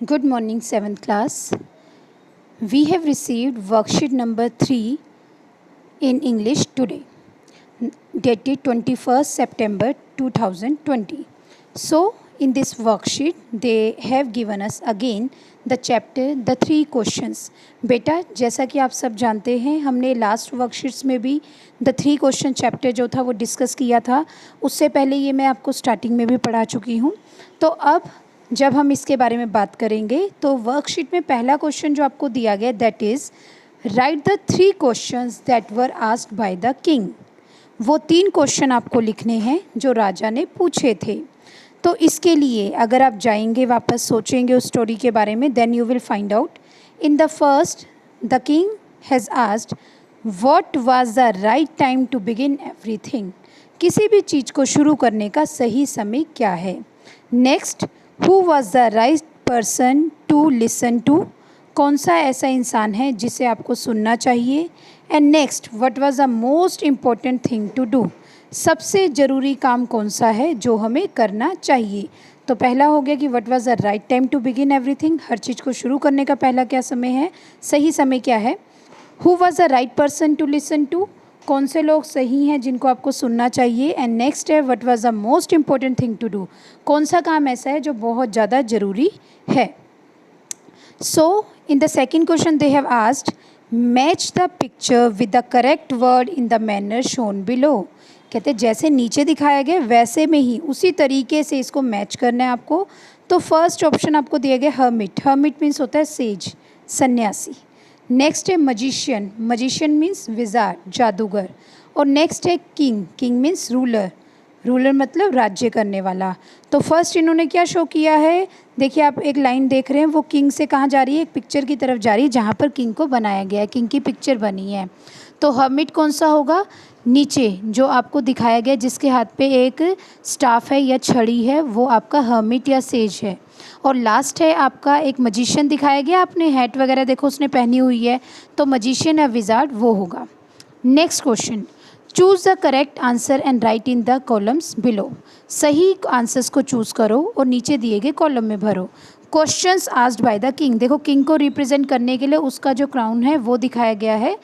Good morning, 7th class. We have received worksheet number 3 in English today, dated 21st September 2020. So, in this worksheet, they have given us again the chapter, the 3 questions. बेटा, जैसा कि आप सब जानते हैं, हमने last worksheets में भी द 3 क्वेश्चन चैप्टर जो था वो डिस्कस किया था. उससे पहले ये मैं आपको स्टार्टिंग में भी पढ़ा चुकी हूँ. तो अब जब हम इसके बारे में बात करेंगे तो वर्कशीट में पहला क्वेश्चन जो आपको दिया गया that is right the 3 questions that were asked by the king. वो 3 क्वेश्चन आपको लिखने हैं जो राजा ने पूछे थे. तो इसके लिए अगर आप जाएंगे वापस सोचेंगे उस स्टोरी के बारे में then you will find out. In the first the king has asked what was the right time to begin everything. किसी भी चीज़ को शुरू करने का सही समय क्या है. Next, who was the right person to listen to. कौन सा ऐसा इंसान है जिसे आपको सुनना चाहिए. And next, what was the most important thing to do. सबसे ज़रूरी काम कौन सा है जो हमें करना चाहिए. तो पहला हो गया कि what was the right time to begin everything. हर चीज़ को शुरू करने का पहला क्या समय है, सही समय क्या है. Who was the right person to listen to. कौन से लोग सही हैं जिनको आपको सुनना चाहिए. एंड नेक्स्ट है what was the most important thing to do. कौन सा काम ऐसा है जो बहुत ज़्यादा ज़रूरी है. So in the second question they have asked match the picture with the correct word in the manner shown below. कहते जैसे नीचे दिखाया गया वैसे में ही उसी तरीके से इसको मैच करना है आपको. तो फर्स्ट ऑप्शन आपको दिया गया हर्मिट. हर्मिट मीन्स होता है सेज, सन्यासी. नेक्स्ट है मजिशियन. मजिशियन मीन्स विजार्ड, जादूगर. और नेक्स्ट है king. King means ruler. Ruler मतलब राज्य करने वाला. तो फर्स्ट इन्होंने क्या शो किया है, देखिए आप एक लाइन देख रहे हैं वो किंग से कहाँ जा रही है, एक पिक्चर की तरफ जा रही है जहाँ पर किंग को बनाया गया है, किंग की पिक्चर बनी है. तो हर्मिट कौन सा होगा, नीचे जो आपको दिखाया गया जिसके हाथ पे एक स्टाफ है या छड़ी है वो आपका हर्मिट या सेज है. और लास्ट है आपका एक मजिशियन दिखाया गया, आपने हैट वगैरह देखो उसने पहनी हुई है, तो मजिशियन या विजार्ड वो होगा. Next question, choose the correct answer and right in the columns below. सही आंसर्स को चूज़ करो और नीचे दिए गए कॉलम में भरो. Questions asked by the king. देखो किंग को रिप्रेजेंट करने के लिए उसका जो क्राउन है वो दिखाया गया है.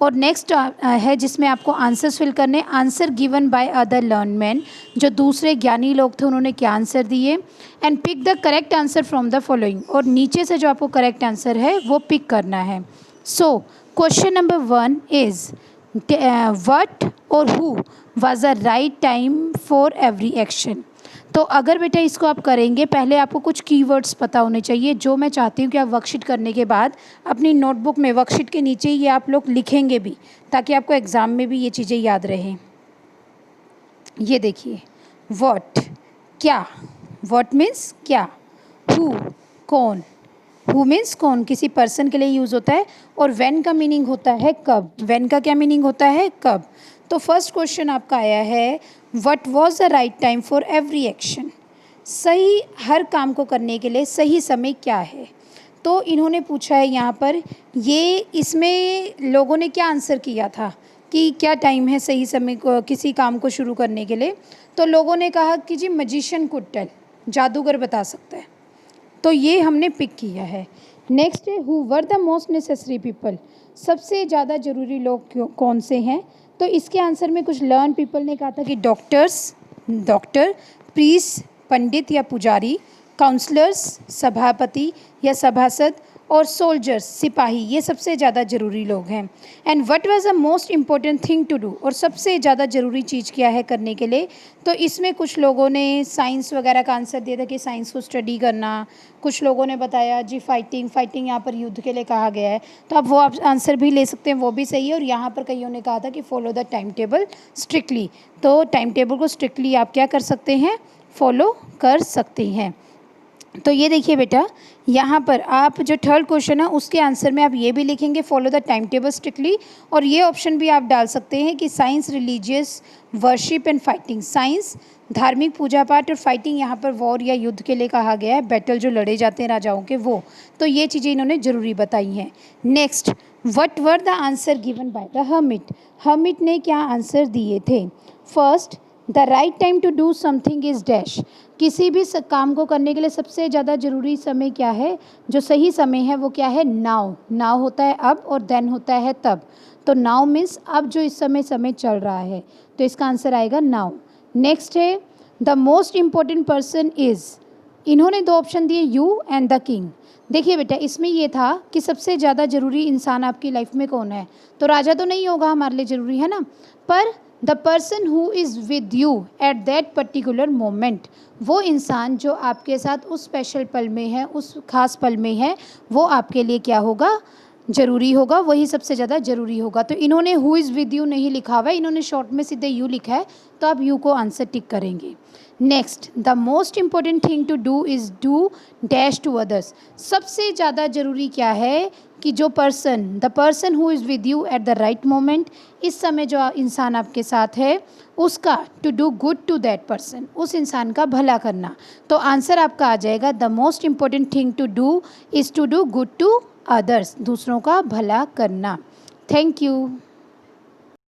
और नेक्स्ट है जिसमें आपको आंसर्स फिल करने. Answer given by other learn man. जो दूसरे ज्ञानी लोग थे उन्होंने क्या आंसर दिए. And pick the correct answer from the following. और नीचे से जो आपको करेक्ट आंसर है वो पिक करना है. So question number 1 is what और who was the right time for every action. तो अगर बेटा इसको आप करेंगे पहले आपको कुछ कीवर्ड्स पता होने चाहिए जो मैं चाहती हूँ कि आप वर्कशीट करने के बाद अपनी नोटबुक में वर्कशीट के नीचे ये आप लोग लिखेंगे भी ताकि आपको एग्ज़ाम में भी ये चीज़ें याद रहें. ये देखिए, what क्या, what मीन्स क्या, who कौन, हु मीन्स कौन किसी पर्सन के लिए यूज़ होता है. और व्हेन का मीनिंग होता है कब. व्हेन का क्या मीनिंग होता है कब. तो फर्स्ट क्वेश्चन आपका आया है what was the right time for every action. सही हर काम को करने के लिए सही समय क्या है. तो इन्होंने पूछा है यहाँ पर, ये इसमें लोगों ने क्या आंसर किया था कि क्या टाइम है सही समय को किसी काम को शुरू करने के लिए. तो लोगों ने कहा कि जी मजिशियन कुड टेल, जादूगर बता सकता है. तो ये हमने पिक किया है. नेक्स्ट है who were the most necessary people. सबसे ज़्यादा ज़रूरी लोग कौन से हैं. तो इसके आंसर में कुछ लर्न पीपल ने कहा था कि डॉक्टर, प्रीस्ट पंडित या पुजारी, काउंसलर्स सभापति या सभासद, और सोल्जर्स सिपाही, ये सबसे ज़्यादा ज़रूरी लोग हैं. And what was the most important thing to do. और सबसे ज़्यादा ज़रूरी चीज़ क्या है करने के लिए. तो इसमें कुछ लोगों ने साइंस वगैरह का आंसर दिया था कि साइंस को स्टडी करना. कुछ लोगों ने बताया जी फाइटिंग यहाँ पर युद्ध के लिए कहा गया है. तो आप वो आप आंसर भी ले सकते हैं, वो भी सही है. और यहाँ पर कईयों ने कहा था कि follow the time table strictly. तो टाइम टेबल को स्ट्रिक्टली आप क्या कर सकते हैं, फॉलो कर सकते हैं. तो ये देखिए बेटा, यहाँ पर आप जो थर्ड क्वेश्चन है उसके आंसर में आप ये भी लिखेंगे follow the time table strictly. और ये ऑप्शन भी आप डाल सकते हैं कि science religious worship and fighting. Science धार्मिक पूजा पाठ, और फाइटिंग यहाँ पर वॉर या युद्ध के लिए कहा गया है, बैटल जो लड़े जाते हैं राजाओं के वो. तो ये चीज़ें इन्होंने ज़रूरी बताई हैं. Next, what were the answer given by the hermit. Hermit ने क्या आंसर दिए थे. First, the right time to do something is dash. किसी भी काम को करने के लिए सबसे ज़्यादा ज़रूरी समय क्या है, जो सही समय है वो क्या है, नाउ। नाउ होता है अब और देन होता है तब। तो नाउ मीन्स अब जो इस समय चल रहा है, तो इसका आंसर आएगा नाउ। नेक्स्ट है the most important person is. इन्होंने दो ऑप्शन दिए, यू एंड द किंग। देखिए बेटा, इसमें ये था कि सबसे ज़्यादा ज़रूरी इंसान आपकी लाइफ में कौन है, तो राजा तो नहीं होगा हमारे लिए ज़रूरी, है ना, पर the person who is with you at that particular moment, वो इंसान जो आपके साथ उस स्पेशल पल में है, उस खास पल में है, वो आपके लिए क्या होगा, ज़रूरी होगा, वही सबसे ज़्यादा ज़रूरी होगा। तो इन्होंने हु इज़ विद यू नहीं लिखा हुआ है, इन्होंने शॉर्ट में सीधे यू लिखा है, तो आप यू को आंसर टिक करेंगे। Next, the most important thing to do is do dash to others. सबसे ज़्यादा ज़रूरी क्या है कि जो the person who is with you at the right moment, इस समय जो इंसान आपके साथ है उसका to do good to that person, उस इंसान का भला करना। तो आंसर आपका आ जाएगा the most important thing to do is to do good to others, दूसरों का भला करना। Thank you.